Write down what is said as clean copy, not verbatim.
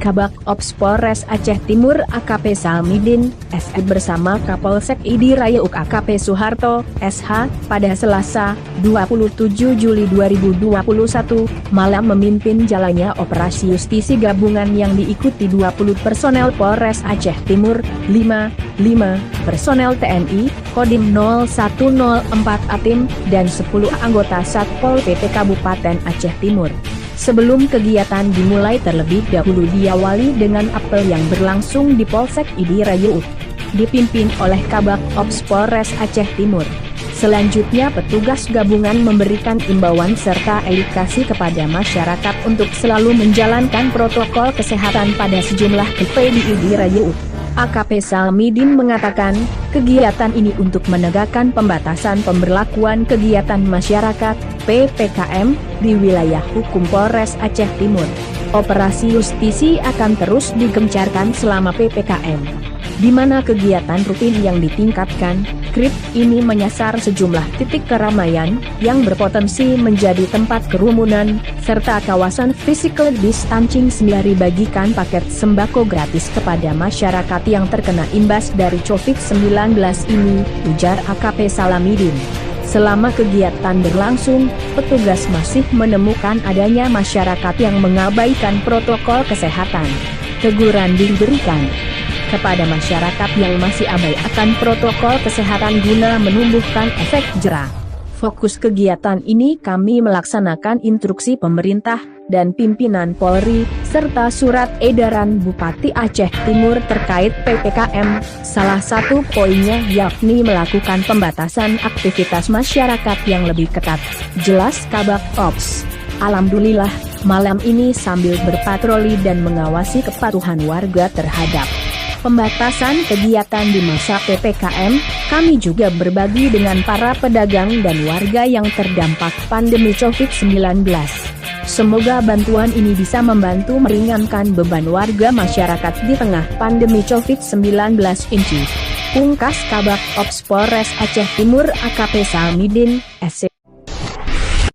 Kabak Ops Polres Aceh Timur AKP Salmidin, SE bersama Kapolsek ID Raya AKP Soeharto, SH, pada Selasa, 27 Juli 2021, malam memimpin jalannya operasi justisi gabungan yang diikuti 20 personel Polres Aceh Timur, 5 personel TNI, Kodim 0104 Atim, dan 10 anggota Satpol PP Kabupaten Aceh Timur. Sebelum kegiatan dimulai terlebih dahulu diawali dengan apel yang berlangsung di Polsek ID Raya dipimpin oleh Kabak Ops Polres Aceh Timur. Selanjutnya petugas gabungan memberikan imbauan serta edukasi kepada masyarakat untuk selalu menjalankan protokol kesehatan pada sejumlah TP di ID Raya AKP Salmidin mengatakan, kegiatan ini untuk menegakkan pembatasan pemberlakuan kegiatan masyarakat, PPKM, di wilayah hukum Polres Aceh Timur. Operasi justisi akan terus digencarkan selama PPKM, di mana kegiatan rutin yang ditingkatkan. KRIP ini menyasar sejumlah titik keramaian yang berpotensi menjadi tempat kerumunan, serta kawasan physical distancing sembari bagikan paket sembako gratis kepada masyarakat yang terkena imbas dari COVID-19 ini, ujar AKP Salmidin. Selama kegiatan berlangsung, petugas masih menemukan adanya masyarakat yang mengabaikan protokol kesehatan. Teguran diberikan kepada masyarakat yang masih abai akan protokol kesehatan guna menumbuhkan efek jera. Fokus kegiatan ini kami melaksanakan instruksi pemerintah dan pimpinan Polri, serta surat edaran Bupati Aceh Timur terkait PPKM. Salah satu poinnya yakni melakukan pembatasan aktivitas masyarakat yang lebih ketat, jelas Kabak Ops. Alhamdulillah, malam ini sambil berpatroli dan mengawasi kepatuhan warga terhadap pembatasan kegiatan di masa PPKM, kami juga berbagi dengan para pedagang dan warga yang terdampak pandemi COVID-19. Semoga bantuan ini bisa membantu meringankan beban warga masyarakat di tengah pandemi COVID-19 ini. Pungkas Kabak Ops Polres Aceh Timur AKP Salmidin, SC.